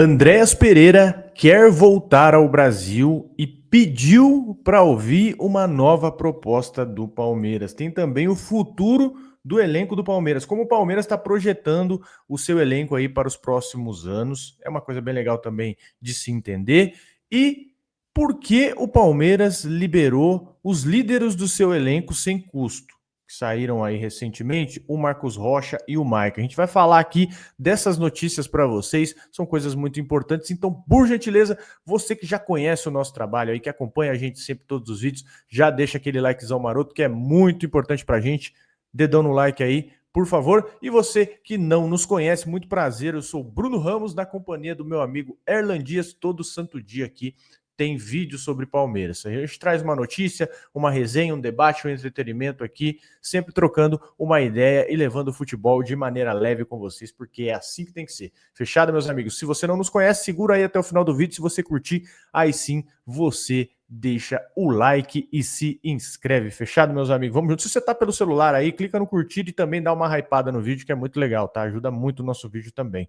Andréas Pereira quer voltar ao Brasil e pediu para ouvir uma nova proposta do Palmeiras. Tem também o futuro do elenco do Palmeiras. Como o Palmeiras está projetando o seu elenco aí para os próximos anos. É uma coisa bem legal também de se entender. E por que o Palmeiras liberou os líderes do seu elenco sem custo? Que saíram aí recentemente, o Marcos Rocha e o Maicon. A gente vai falar aqui dessas notícias para vocês, são coisas muito importantes, então, por gentileza, você que já conhece o nosso trabalho aí, que acompanha a gente sempre todos os vídeos, já deixa aquele likezão maroto, que é muito importante para a gente, dedão no like aí, por favor. E você que não nos conhece, muito prazer, eu sou o Bruno Ramos, na companhia do meu amigo Erlan Dias, todo santo dia aqui tem vídeo sobre Palmeiras. A gente traz uma notícia, uma resenha, um debate, um entretenimento aqui, sempre trocando uma ideia e levando o futebol de maneira leve com vocês, porque é assim que tem que ser. Fechado, meus amigos? Se você não nos conhece, segura aí até o final do vídeo. Se você curtir, aí sim você deixa o like e se inscreve. Fechado, meus amigos? Vamos juntos. Se você tá pelo celular aí, clica no curtir e também dá uma hypada no vídeo, que é muito legal, tá? Ajuda muito o nosso vídeo também.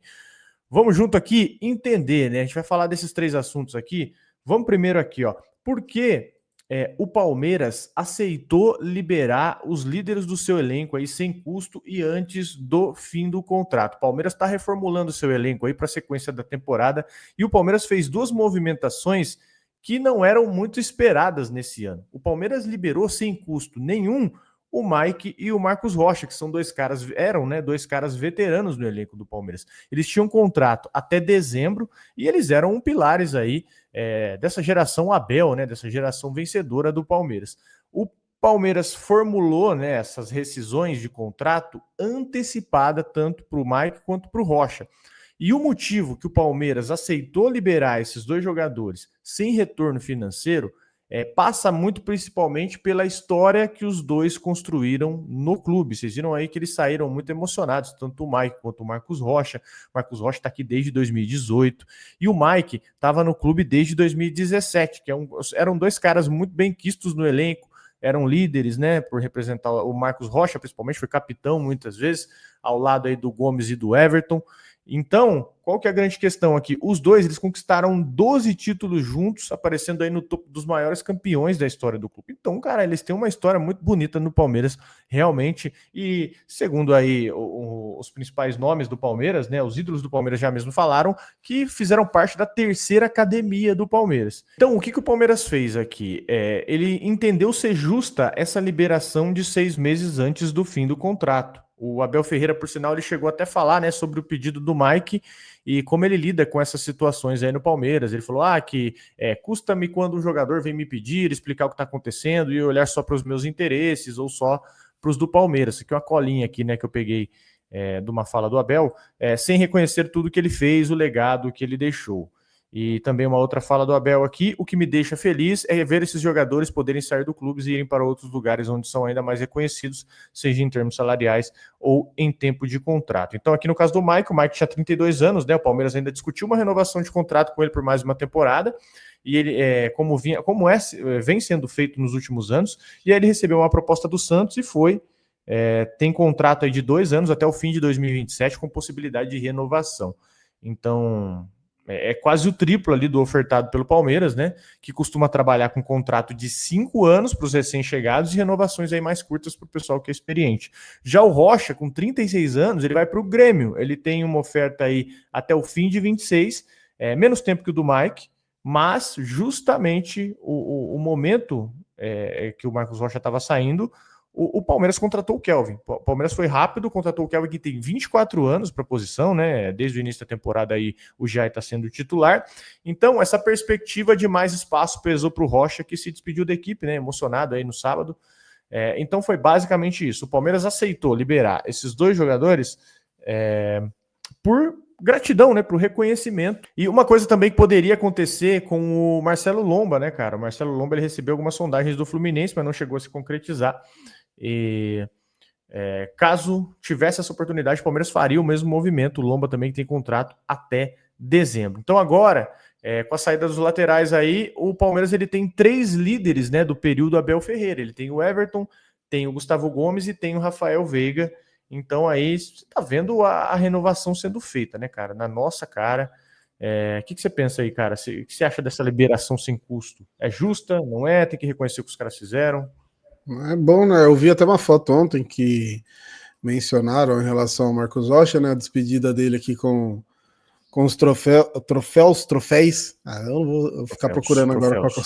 Vamos junto aqui entender, né? A gente vai falar desses três assuntos aqui. Vamos primeiro aqui, ó. Por que o Palmeiras aceitou liberar os líderes do seu elenco aí sem custo e antes do fim do contrato? O Palmeiras está reformulando o seu elenco aí para a sequência da temporada e o Palmeiras fez duas movimentações que não eram muito esperadas nesse ano. O Palmeiras liberou sem custo nenhum o Mike e o Marcos Rocha, que são dois caras, eram, né, dois caras veteranos no elenco do Palmeiras. Eles tinham contrato até dezembro e eles eram pilares aí dessa geração Abel, né, dessa geração vencedora do Palmeiras. O Palmeiras formulou, né, essas rescisões de contrato antecipada tanto para o Mike quanto para o Rocha. E o motivo que o Palmeiras aceitou liberar esses dois jogadores sem retorno financeiro passa muito principalmente pela história que os dois construíram no clube. Vocês viram aí que eles saíram muito emocionados, tanto o Mike quanto o Marcos Rocha. O Marcos Rocha está aqui desde 2018 e o Mike estava no clube desde 2017, que eram dois caras muito bem quistos no elenco, eram líderes, né, por representar o Marcos Rocha, principalmente, foi capitão muitas vezes, ao lado aí do Gomes e do Everton. Então, qual que é a grande questão aqui? Os dois, eles conquistaram 12 títulos juntos, aparecendo aí no topo dos maiores campeões da história do clube. Então, cara, eles têm uma história muito bonita no Palmeiras, realmente. E segundo aí os principais nomes do Palmeiras, né, os ídolos do Palmeiras já mesmo falaram que fizeram parte da terceira academia do Palmeiras. Então, o que o Palmeiras fez aqui? Ele entendeu ser justa essa liberação de 6 meses antes do fim do contrato. O Abel Ferreira, por sinal, ele chegou até a falar, né, sobre o pedido do Mike e como ele lida com essas situações aí no Palmeiras. Ele falou que custa-me quando um jogador vem me pedir, explicar o que está acontecendo e olhar só para os meus interesses ou só para os do Palmeiras. Isso aqui é uma colinha aqui, né, que eu peguei de uma fala do Abel, sem reconhecer tudo que ele fez, o legado que ele deixou. E também uma outra fala do Abel aqui: o que me deixa feliz é ver esses jogadores poderem sair do clube e irem para outros lugares onde são ainda mais reconhecidos, seja em termos salariais ou em tempo de contrato. Então aqui no caso do Mike, o Mike tinha 32 anos, né? O Palmeiras ainda discutiu uma renovação de contrato com ele por mais uma temporada, e ele, vem sendo feito nos últimos anos, e aí ele recebeu uma proposta do Santos e foi. Tem contrato aí de 2 anos até o fim de 2027 com possibilidade de renovação. Então é quase o triplo ali do ofertado pelo Palmeiras, né? Que costuma trabalhar com contrato de 5 anos para os recém-chegados e renovações aí mais curtas para o pessoal que é experiente. Já o Rocha, com 36 anos, ele vai para o Grêmio. Ele tem uma oferta aí até o fim de 26, menos tempo que o do Mike, mas justamente o momento que o Marcos Rocha estava saindo, o Palmeiras contratou o Kelvin. O Palmeiras foi rápido, contratou o Kelvin, que tem 24 anos para a posição, né? Desde o início da temporada aí o Jai está sendo titular. Então, essa perspectiva de mais espaço pesou para o Rocha, que se despediu da equipe, né? Emocionado aí no sábado. Então foi basicamente isso. O Palmeiras aceitou liberar esses dois jogadores por gratidão, né, para o reconhecimento. E uma coisa também que poderia acontecer com o Marcelo Lomba, né, cara? O Marcelo Lomba, ele recebeu algumas sondagens do Fluminense, mas não chegou a se concretizar. E caso tivesse essa oportunidade, o Palmeiras faria o mesmo movimento. O Lomba também tem contrato até dezembro. Então agora, com a saída dos laterais aí, o Palmeiras ele tem 3 líderes, né, do período Abel Ferreira. Ele tem o Everton, tem o Gustavo Gomes e tem o Rafael Veiga. Então aí você tá vendo a renovação sendo feita, né, cara? Na nossa cara. O que você pensa aí, cara? O que você acha dessa liberação sem custo? É justa? Não é? Tem que reconhecer o que os caras fizeram? É bom, né? Eu vi até uma foto ontem que mencionaram em relação ao Marcos Rocha, né? A despedida dele aqui com os troféus. Ah, eu não vou ficar procurando agora qual que é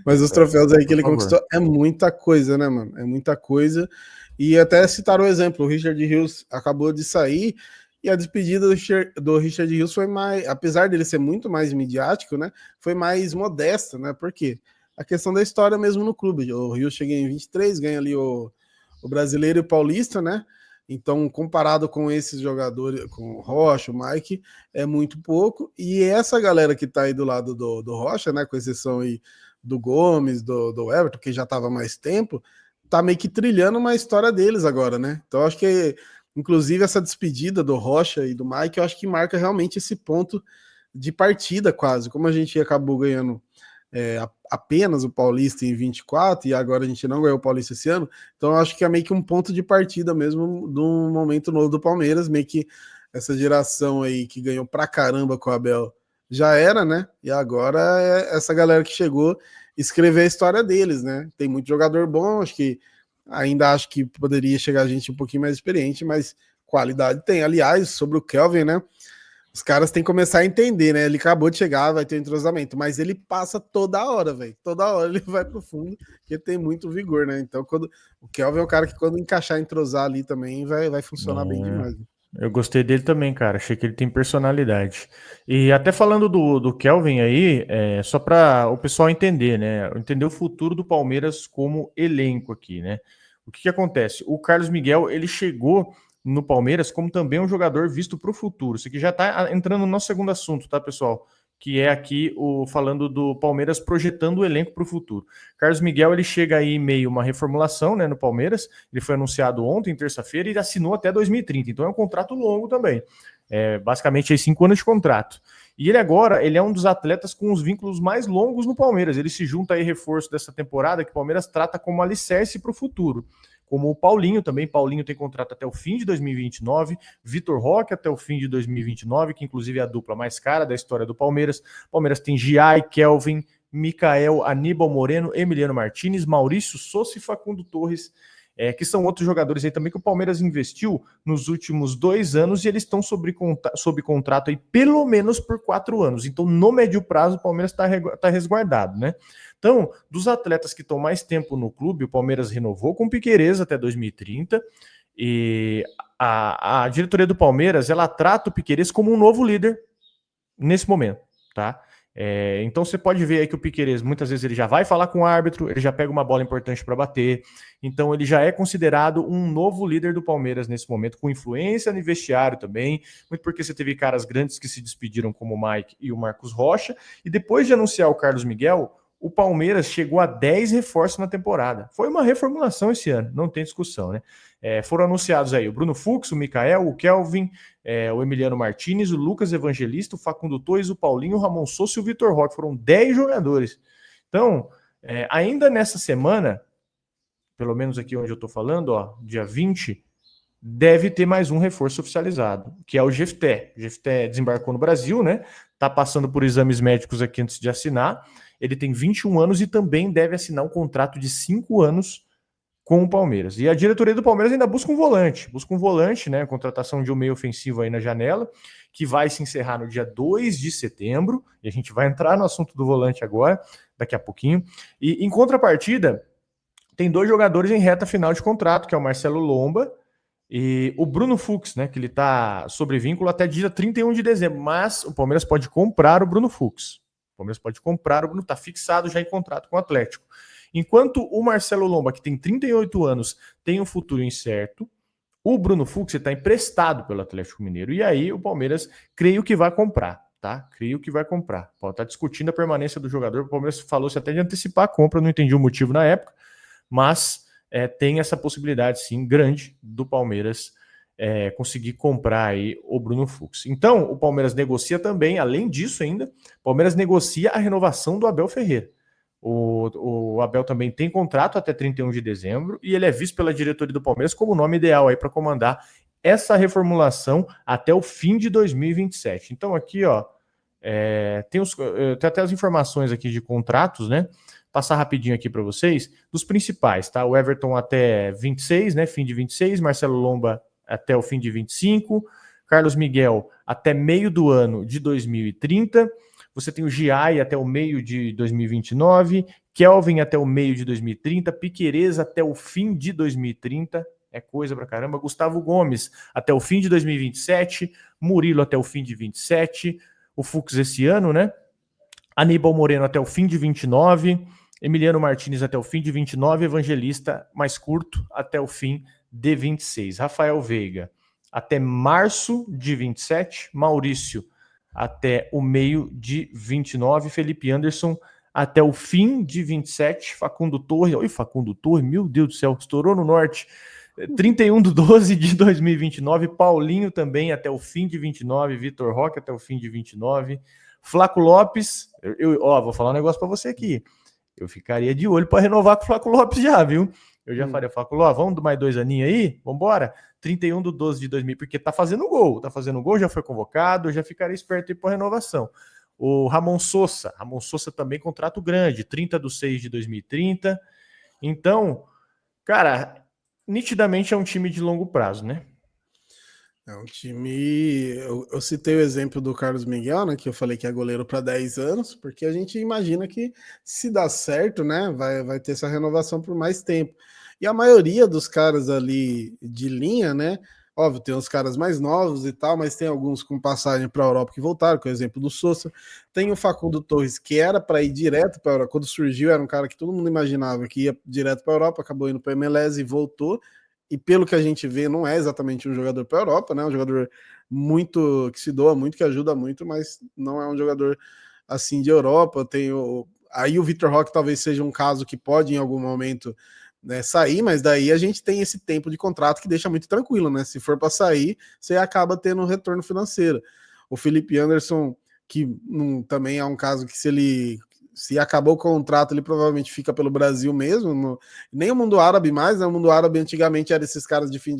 mas os troféus aí que ele conquistou é muita coisa, né, mano? É muita coisa. E até citaram o exemplo, o Richard Rios acabou de sair e a despedida do Richard Rios foi mais, apesar dele ser muito mais midiático, né? Foi mais modesta, né? Por quê? A questão da história mesmo no clube. O Rios chega em 23, ganha ali o brasileiro e o paulista, né? Então, comparado com esses jogadores, com o Rocha, o Mike, é muito pouco. E essa galera que tá aí do lado do Rocha, né? Com exceção aí do Gomes, do Everton, que já estava mais tempo, tá meio que trilhando uma história deles agora, né? Então, acho que, inclusive, essa despedida do Rocha e do Mike, eu acho que marca realmente esse ponto de partida, quase. Como a gente acabou ganhando apenas o Paulista em 24 e agora a gente não ganhou o Paulista esse ano, então eu acho que é meio que um ponto de partida mesmo de um momento novo do Palmeiras, meio que essa geração aí que ganhou pra caramba com o Abel já era, né? E agora é essa galera que chegou escrever a história deles, né? Tem muito jogador bom, acho que poderia chegar a gente um pouquinho mais experiente, mas qualidade tem. Aliás, sobre o Kelvin, né? Os caras têm que começar a entender, né? Ele acabou de chegar, vai ter um entrosamento, mas ele passa toda hora, velho. Toda hora ele vai pro fundo, porque tem muito vigor, né? Então, o Kelvin é o cara que quando encaixar, entrosar ali também, vai funcionar bem demais. Eu gostei dele também, cara. Achei que ele tem personalidade. E até falando do Kelvin aí, só para o pessoal entender, né? Entender o futuro do Palmeiras como elenco aqui, né? O que acontece? O Carlos Miguel, ele chegou no Palmeiras como também um jogador visto para o futuro. Isso aqui já está entrando no nosso segundo assunto, tá, pessoal? Que é aqui falando do Palmeiras projetando o elenco para o futuro. Carlos Miguel, ele chega aí meio uma reformulação, né, no Palmeiras. Ele foi anunciado ontem, terça-feira, e assinou até 2030. Então é um contrato longo também. Basicamente aí 5 anos de contrato. E ele agora, ele é um dos atletas com os vínculos mais longos no Palmeiras. Ele se junta aí reforço dessa temporada que o Palmeiras trata como alicerce para o futuro. Como o Paulinho também. Paulinho tem contrato até o fim de 2029. Vitor Roque até o fim de 2029, que inclusive é a dupla mais cara da história do Palmeiras. O Palmeiras tem Giai, Kelvin, Mikael, Aníbal Moreno, Emiliano Martinez, Maurício Souza e Facundo Torres, que são outros jogadores aí também que o Palmeiras investiu nos últimos 2 anos e eles estão sob contrato aí pelo menos por 4 anos. Então, no médio prazo, o Palmeiras está resguardado, né? Então, dos atletas que estão mais tempo no clube, o Palmeiras renovou com o Piquerez até 2030 e a diretoria do Palmeiras, ela trata o Piquerez como um novo líder nesse momento, tá? Então você pode ver aí que o Piquerez, muitas vezes ele já vai falar com o árbitro, ele já pega uma bola importante para bater, então ele já é considerado um novo líder do Palmeiras nesse momento, com influência no vestiário também, muito porque você teve caras grandes que se despediram como o Mike e o Marcos Rocha, e depois de anunciar o Carlos Miguel, o Palmeiras chegou a 10 reforços na temporada. Foi uma reformulação esse ano, não tem discussão, né? Foram anunciados aí o Bruno Fux, o Mikael, o Kelvin, o Emiliano Martinez, o Lucas Evangelista, o Facundo Torres, o Paulinho, o Ramon Souza e o Vitor Roque. Foram 10 jogadores. Então, ainda nessa semana, pelo menos aqui onde eu estou falando, ó, dia 20, deve ter mais um reforço oficializado, que é o Jefté. O Jefté desembarcou no Brasil, né? Tá passando por exames médicos aqui antes de assinar. Ele tem 21 anos e também deve assinar um contrato de 5 anos com o Palmeiras. E a diretoria do Palmeiras ainda busca um volante, né? Contratação de um meio ofensivo aí na janela, que vai se encerrar no dia 2 de setembro, e a gente vai entrar no assunto do volante agora, daqui a pouquinho. E em contrapartida, tem 2 jogadores em reta final de contrato, que é o Marcelo Lomba e o Bruno Fux, né? Que ele tá sobre vínculo até dia 31 de dezembro, mas o Palmeiras pode comprar o Bruno Fux. O Palmeiras pode comprar o Bruno, tá fixado já em contrato com o Atlético. Enquanto o Marcelo Lomba, que tem 38 anos, tem um futuro incerto, o Bruno Fux está emprestado pelo Atlético Mineiro. E aí o Palmeiras, creio que vai comprar, tá? Creio que vai comprar. Pode estar discutindo a permanência do jogador. O Palmeiras falou-se até de antecipar a compra, não entendi o motivo na época, mas tem essa possibilidade, sim, grande do Palmeiras conseguir comprar aí o Bruno Fux. Então, o Palmeiras negocia também, além disso ainda, o Palmeiras negocia a renovação do Abel Ferreira. O Abel também tem contrato até 31 de dezembro e ele é visto pela diretoria do Palmeiras como o nome ideal aí para comandar essa reformulação até o fim de 2027. Então aqui, ó, Tem até as informações aqui de contratos, né? Passar rapidinho aqui para vocês, dos principais, tá? O Everton até 26, né? Fim de 26, Marcelo Lomba até o fim de 25, Carlos Miguel até meio do ano de 2030, você tem o Giai até o meio de 2029, Kelvin até o meio de 2030, Piquerez até o fim de 2030, é coisa pra caramba, Gustavo Gomes até o fim de 2027, Murilo até o fim de 27, o Fux esse ano, né? Aníbal Moreno até o fim de 29, Emiliano Martins até o fim de 29, Evangelista mais curto até o fim de 26. Rafael Veiga até março de 27, Maurício até o meio de 29, Felipe Anderson até o fim de 27, Facundo Torre, oi Facundo Torre, meu Deus do céu, estourou no norte, 31/12 de 2029, Paulinho também até o fim de 29, Vitor Roque até o fim de 29, Flaco Lopes, vou falar um negócio para você aqui. Eu ficaria de olho para renovar com o Flaco Lopes já, viu? Eu já falei, Flaco Lopes, vamos mais 2 aninhos aí? Vambora? 31/12 de 2000, porque tá fazendo gol, já foi convocado, eu já ficaria esperto aí para renovação. O Ramon Sosa também contrato grande, 30/6 de 2030. Então, cara, nitidamente é um time de longo prazo, né? É um time. Eu citei o exemplo do Carlos Miguel, né? Que eu falei que é goleiro para 10 anos, porque a gente imagina que se dá certo, né? Vai ter essa renovação por mais tempo. E a maioria dos caras ali de linha, né? Óbvio, tem uns caras mais novos e tal, mas tem alguns com passagem para a Europa que voltaram, que é o exemplo do Sousa. Tem o Facundo Torres, que era para ir direto para a Europa. Quando surgiu, era um cara que todo mundo imaginava que ia direto para a Europa, acabou indo para a MLS e voltou. E pelo que a gente vê, não é exatamente um jogador para a Europa, né? Um jogador muito que se doa muito, que ajuda muito, mas não é um jogador assim de Europa. Aí o Vitor Roque talvez seja um caso que pode em algum momento, né, sair, mas daí a gente tem esse tempo de contrato que deixa muito tranquilo, né? Se for para sair, você acaba tendo um retorno financeiro. O Felipe Anderson, que também é um caso que se acabou o contrato, ele provavelmente fica pelo Brasil mesmo. Nem o mundo árabe mais, né? O mundo árabe antigamente era esses caras de fim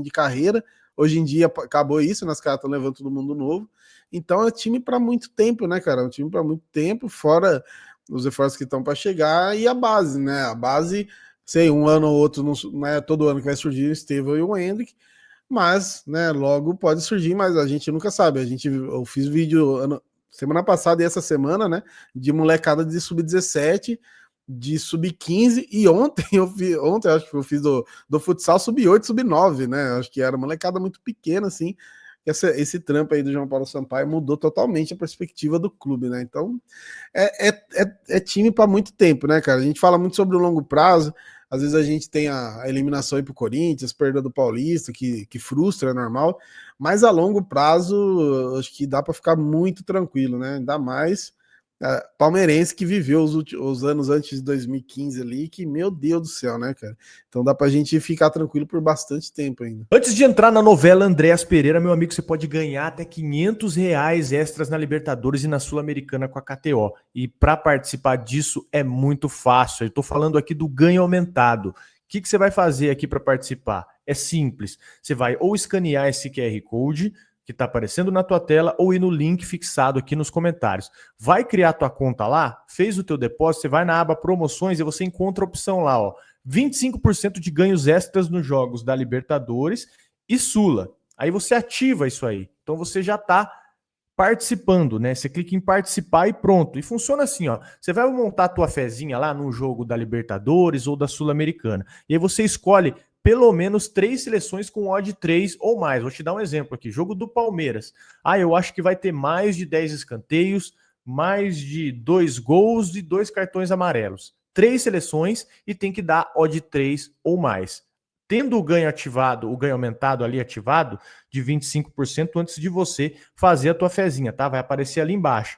de carreira. Hoje em dia acabou isso, né? Os caras estão levando todo mundo novo. Então é time para muito tempo, né, cara? É um time para muito tempo, fora os esforços que estão para chegar e a base, né? A base, sei, um ano ou outro, não é todo ano que vai surgir o Estevão e o Hendrick, mas, né, logo pode surgir, mas a gente nunca sabe. Eu fiz vídeo semana passada e essa semana, né, de molecada de sub-17, de sub-15, e ontem ontem acho que eu fiz do futsal sub-8, sub-9, né, acho que era molecada muito pequena, assim. Esse trampo aí do João Paulo Sampaio mudou totalmente a perspectiva do clube, né, então é time para muito tempo, né, cara, a gente fala muito sobre o longo prazo. Às vezes a gente tem a eliminação aí pro Corinthians, perda do Paulista, que frustra, é normal, mas a longo prazo acho que dá para ficar muito tranquilo, né? Ainda mais palmeirense que viveu os anos antes de 2015 ali, que meu Deus do céu, né, cara? Então dá pra gente ficar tranquilo por bastante tempo ainda. Antes de entrar na novela Andréas Pereira, meu amigo, você pode ganhar até R$ 500 extras na Libertadores e na Sul-Americana com a KTO. E para participar disso é muito fácil. Eu estou falando aqui do ganho aumentado. O que você vai fazer aqui para participar? É simples. Você vai ou escanear esse QR Code que está aparecendo na tua tela ou ir no link fixado aqui nos comentários. Vai criar tua conta lá, fez o teu depósito, você vai na aba promoções e você encontra a opção lá, ó. 25% de ganhos extras nos jogos da Libertadores e Sula. Aí você ativa isso aí. Então você já está participando, né? Você clica em participar e pronto. E funciona assim, ó. Você vai montar a tua fezinha lá no jogo da Libertadores ou da Sul-Americana. E aí você escolhe pelo menos 3 seleções com odd 3 ou mais. Vou te dar um exemplo aqui. Jogo do Palmeiras. Eu acho que vai ter mais de 10 escanteios, mais de 2 gols e 2 cartões amarelos. 3 seleções e tem que dar odd 3 ou mais. Tendo o ganho ativado, o ganho aumentado ali ativado, de 25% antes de você fazer a tua fezinha, tá? Vai aparecer ali embaixo.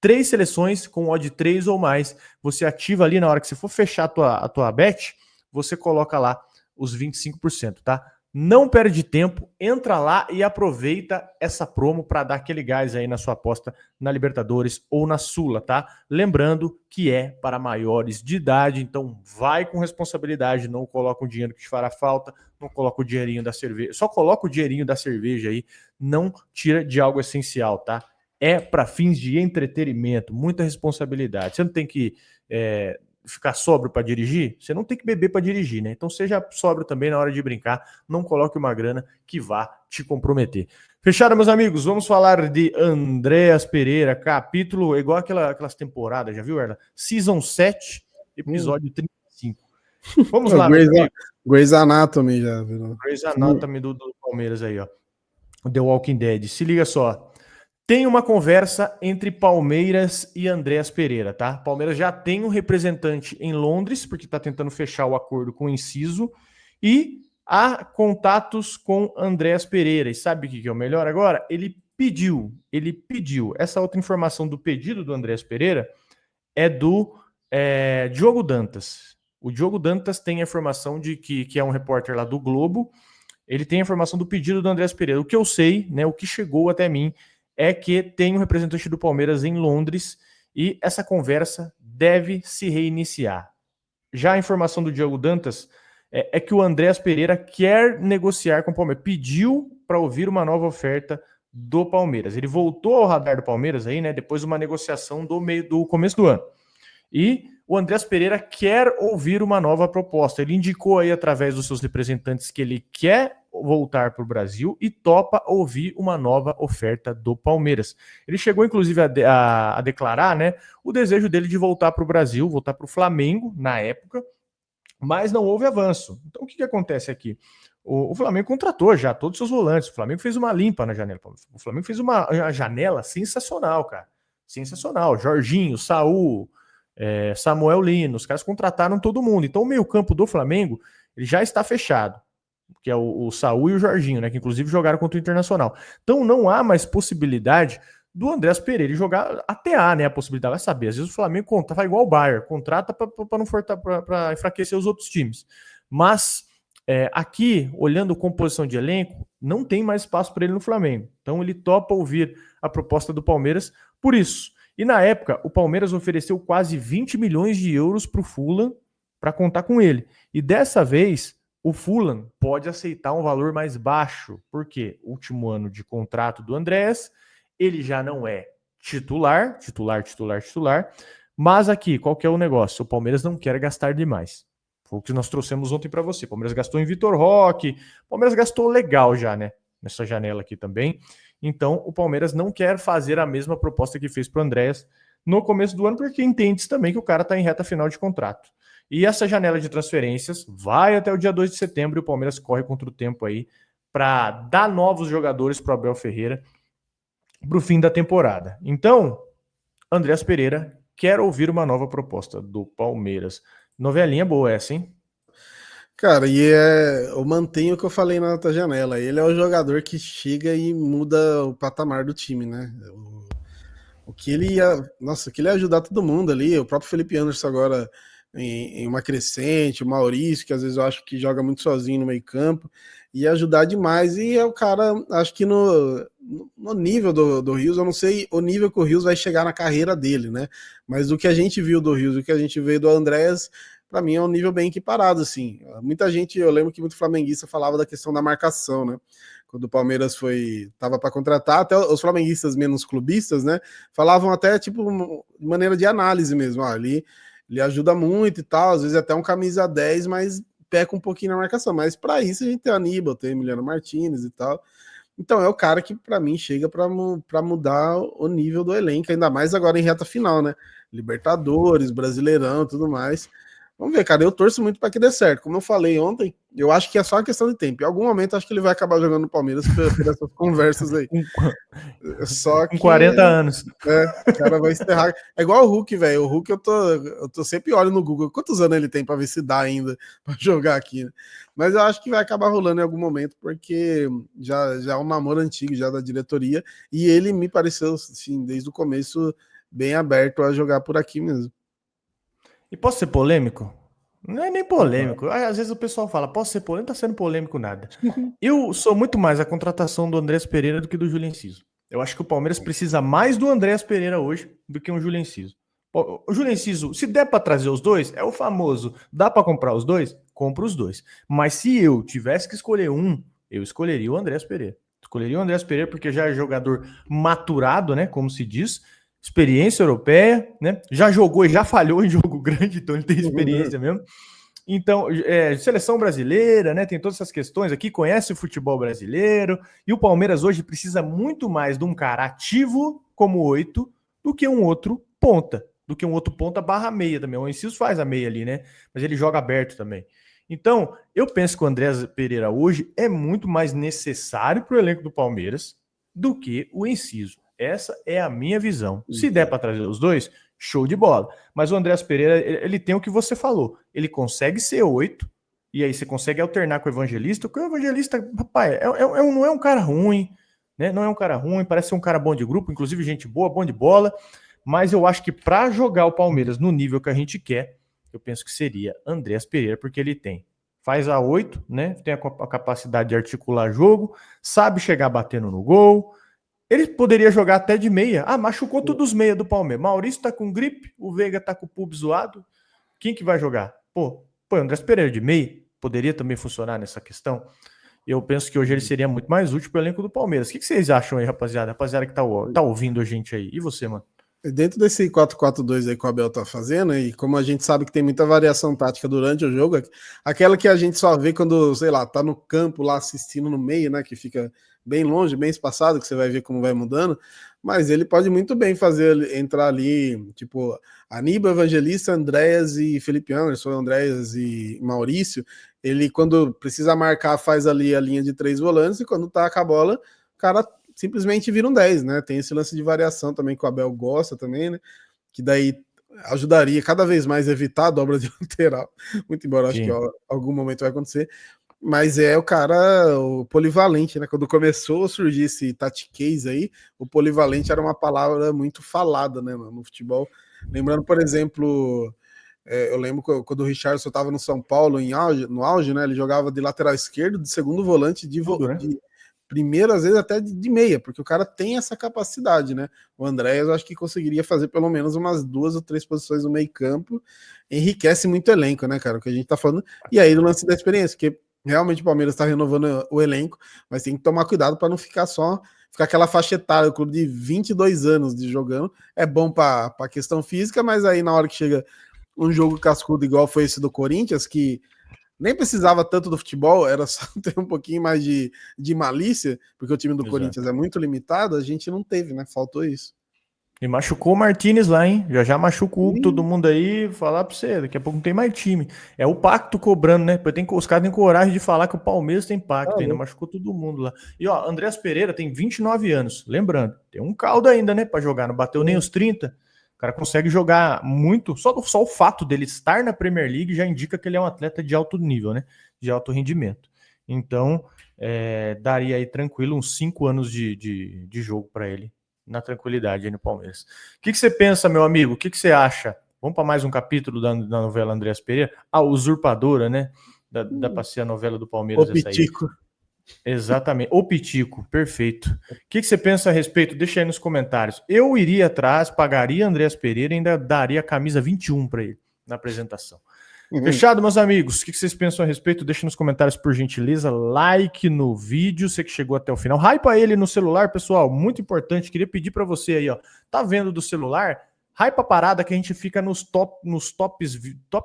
3 seleções com odd 3 ou mais. Você ativa ali na hora que você for fechar a tua bet, você coloca lá os 25%, tá? Não perde tempo, entra lá e aproveita essa promo para dar aquele gás aí na sua aposta na Libertadores ou na Sula, tá? Lembrando que é para maiores de idade, então vai com responsabilidade, não coloca o dinheiro que te fará falta, não coloca o dinheirinho da cerveja, só coloca o dinheirinho da cerveja aí, não tira de algo essencial, tá? é para fins de entretenimento, muita responsabilidade. Você não tem que ficar sóbrio para dirigir, você não tem que beber para dirigir, né? Então seja sóbrio também na hora de brincar, não coloque uma grana que vá te comprometer. Fechado, meus amigos? Vamos falar de Andréas Pereira, capítulo, igual aquelas temporadas, já viu, Erla? Season 7, episódio 35. Vamos lá, meus amigos. Grey's Anatomy já virou. Grey's Anatomy do Palmeiras aí, ó. The Walking Dead. Se liga só. Tem uma conversa entre Palmeiras e Andréas Pereira, tá? Palmeiras já tem um representante em Londres, porque está tentando fechar o acordo com o Inciso, e há contatos com Andréas Pereira. E sabe o que é o melhor agora? Ele pediu. Essa outra informação do pedido do Andréas Pereira é do Diogo Dantas. O Diogo Dantas tem a informação de que é um repórter lá do Globo, ele tem a informação do pedido do Andréas Pereira. O que eu sei, né, o que chegou até mim, é que tem um representante do Palmeiras em Londres e essa conversa deve se reiniciar. Já a informação do Diogo Dantas é que o Andréas Pereira quer negociar com o Palmeiras, pediu para ouvir uma nova oferta do Palmeiras. Ele voltou ao radar do Palmeiras aí, né, depois de uma negociação do começo do ano. E o Andréas Pereira quer ouvir uma nova proposta. Ele indicou aí através dos seus representantes que ele quer voltar para o Brasil e topa ouvir uma nova oferta do Palmeiras. Ele chegou, inclusive, a declarar, né, o desejo dele de voltar para o Brasil, voltar para o Flamengo, na época, mas não houve avanço. Então, o que acontece aqui? O Flamengo contratou já todos os seus volantes, o Flamengo fez uma limpa na janela, o Flamengo fez uma janela sensacional, cara. Sensacional. Jorginho, Saul, Samuel Lino, os caras contrataram todo mundo. Então, o meio-campo do Flamengo ele já está fechado, que é o Saul e o Jorginho, né? Que inclusive jogaram contra o Internacional. Então não há mais possibilidade do Andréas Pereira jogar, até há, né? A possibilidade, vai saber. Às vezes o Flamengo contrata igual o Bayern, contrata para enfraquecer os outros times. Mas aqui, olhando composição de elenco, não tem mais espaço para ele no Flamengo. Então ele topa ouvir a proposta do Palmeiras por isso. E na época, o Palmeiras ofereceu quase 20 milhões de euros para o Fulham para contar com ele. E dessa vez, o Fulham pode aceitar um valor mais baixo, porque último ano de contrato do Andréas, ele já não é titular, mas aqui, qual que é o negócio? O Palmeiras não quer gastar demais. Foi o que nós trouxemos ontem para você. O Palmeiras gastou em Vitor Roque, o Palmeiras gastou legal já, né? Nessa janela aqui também. Então, o Palmeiras não quer fazer a mesma proposta que fez para o Andréas no começo do ano, porque entende também que o cara está em reta final de contrato. E essa janela de transferências vai até o dia 2 de setembro e o Palmeiras corre contra o tempo aí para dar novos jogadores para o Abel Ferreira para o fim da temporada. Então, Andréas Pereira quer ouvir uma nova proposta do Palmeiras. Novelinha boa essa, hein? Cara, eu mantenho o que eu falei na outra janela. Ele é o jogador que chega e muda o patamar do time, né? O que ele ia. Nossa, o que ele ia ajudar todo mundo ali. O próprio Felipe Anderson agora em uma crescente, o Maurício, que às vezes eu acho que joga muito sozinho no meio-campo, ia ajudar demais. E é o cara, acho que no nível do Rios, eu não sei o nível que o Rios vai chegar na carreira dele, né? Mas do que a gente viu do Rios, o que a gente veio do Andréas, para mim é um nível bem equiparado, assim. Muita gente, eu lembro que muito flamenguista falava da questão da marcação, né? Quando o Palmeiras tava para contratar, até os flamenguistas menos clubistas, né? Falavam até, tipo, de maneira de análise mesmo. Ele ajuda muito e tal, às vezes até um camisa 10, mas peca um pouquinho na marcação. Mas para isso a gente tem Aníbal, tem Emiliano Martínez e tal. Então é o cara que para mim chega para mudar o nível do elenco, ainda mais agora em reta final, né? Libertadores, Brasileirão, tudo mais. Vamos ver, cara, eu torço muito para que dê certo. Como eu falei ontem, eu acho que é só uma questão de tempo. Em algum momento, acho que ele vai acabar jogando no Palmeiras por essas conversas aí. Só que, com 40 anos. O cara vai encerrar. É igual o Hulk, velho. O Hulk eu tô sempre olhando no Google quantos anos ele tem para ver se dá ainda para jogar aqui, né? Mas eu acho que vai acabar rolando em algum momento, porque já é um namoro antigo já da diretoria, e ele me pareceu, assim, desde o começo, bem aberto a jogar por aqui mesmo. E posso ser polêmico? Não é nem polêmico. Às vezes o pessoal fala, posso ser polêmico? Não tá sendo polêmico nada. Eu sou muito mais a contratação do Andréas Pereira do que do Júlio Enciso. Eu acho que o Palmeiras precisa mais do Andréas Pereira hoje do que um Júlio Enciso. O Júlio Enciso, se der para trazer os dois, é o famoso, dá para comprar os dois? Compra os dois. Mas se eu tivesse que escolher um, eu escolheria o Andréas Pereira. Escolheria o Andreas Pereira porque já é jogador maturado, né? Como se diz, experiência europeia, né? Já jogou e já falhou em jogo grande, então ele tem experiência mesmo. Então, seleção brasileira, né? Tem todas essas questões aqui, conhece o futebol brasileiro, e o Palmeiras hoje precisa muito mais de um cara ativo como 8 do que um outro ponta, barra meia também. O Enciso faz a meia ali, né? Mas ele joga aberto também. Então, eu penso que o Andreas Pereira hoje é muito mais necessário para o elenco do Palmeiras do que o Enciso. Essa é a minha visão. Se der para trazer os dois, show de bola. Mas o Andreas Pereira, ele tem o que você falou. Ele consegue ser 8, e aí você consegue alternar com o Evangelista, porque o Evangelista, rapaz, não é um cara ruim, né? Não é um cara ruim, parece ser um cara bom de grupo, inclusive gente boa, bom de bola, mas eu acho que para jogar o Palmeiras no nível que a gente quer, eu penso que seria Andreas Pereira, porque ele faz a 8, né? Tem a capacidade de articular jogo, sabe chegar batendo no gol. Ele poderia jogar até de meia. Machucou todos os meia do Palmeiras. Maurício tá com gripe, o Veiga tá com o pub zoado. Quem que vai jogar? Andrés Pereira de meia poderia também funcionar nessa questão. Eu penso que hoje ele seria muito mais útil para o elenco do Palmeiras. O que vocês acham aí, rapaziada? Rapaziada que tá ouvindo a gente aí. E você, mano? Dentro desse 4-4-2 aí que o Abel tá fazendo, e como a gente sabe que tem muita variação tática durante o jogo, aquela que a gente só vê quando, sei lá, tá no campo lá assistindo no meio, né, que fica bem longe, bem espaçado, que você vai ver como vai mudando, mas ele pode muito bem fazer entrar ali, tipo, Aníbal, Evangelista, Andréas e Felipe Anderson, Andréas e Maurício, ele quando precisa marcar faz ali a linha de 3 volantes, e quando tá com a bola, o cara simplesmente vira um 10, né? Tem esse lance de variação também que o Abel gosta também, né? Que daí ajudaria cada vez mais a evitar a dobra de lateral, muito embora acho que em algum momento vai acontecer, mas é o cara, o polivalente, né? Quando começou a surgir esse tatiquês aí, o polivalente era uma palavra muito falada, né, no futebol. Lembrando, por exemplo, eu lembro quando o Richarlison estava no São Paulo no auge, né? Ele jogava de lateral esquerdo, de segundo volante, de primeiro, às vezes até de meia, porque o cara tem essa capacidade, né? O Andréas, eu acho que conseguiria fazer pelo menos umas 2 ou 3 posições no meio campo, enriquece muito o elenco, né, cara? O que a gente tá falando. E aí, o lance da experiência, porque realmente o Palmeiras tá renovando o elenco, mas tem que tomar cuidado para não ficar aquela faixa etária, o clube de 22 anos de jogando, é bom para questão física, mas aí na hora que chega um jogo cascudo igual foi esse do Corinthians, que nem precisava tanto do futebol, era só ter um pouquinho mais de malícia, porque o time do Corinthians é muito limitado, a gente não teve, né? Faltou isso. E machucou o Martinez lá, hein? Já machucou o Hugo, todo mundo aí, falar pra você, daqui a pouco não tem mais time. É o pacto cobrando, né? Os caras têm coragem de falar que o Palmeiras tem pacto ainda, machucou todo mundo lá. E ó, Andreas Pereira tem 29 anos, lembrando, tem um caldo ainda, né, pra jogar, não bateu nem os 30. O cara consegue jogar muito, só o fato dele estar na Premier League já indica que ele é um atleta de alto nível, né? De alto rendimento. Então, daria aí tranquilo uns 5 anos de jogo para ele, na tranquilidade aí no Palmeiras. O que você pensa, meu amigo? O que você acha? Vamos para mais um capítulo da novela Andreas Pereira? A Usurpadora, né? Dá para ser a novela do Palmeiras essa aí. Exatamente. O Pitico, perfeito. O que você pensa a respeito? Deixa aí nos comentários. Eu iria atrás, pagaria Andreas Pereira e ainda daria a camisa 21 para ele na apresentação. Fechado, meus amigos? O que vocês pensam a respeito? Deixa nos comentários, por gentileza. Like no vídeo, você que chegou até o final. Hypa ele no celular, pessoal. Muito importante. Queria pedir para você aí, ó. Tá vendo do celular? Hypa a parada que a gente fica nos top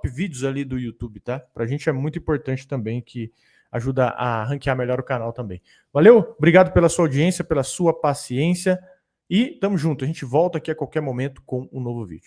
vídeos ali do YouTube, tá? Pra gente é muito importante também, que ajuda a ranquear melhor o canal também. Valeu? Obrigado pela sua audiência, pela sua paciência. E tamo junto. A gente volta aqui a qualquer momento com um novo vídeo.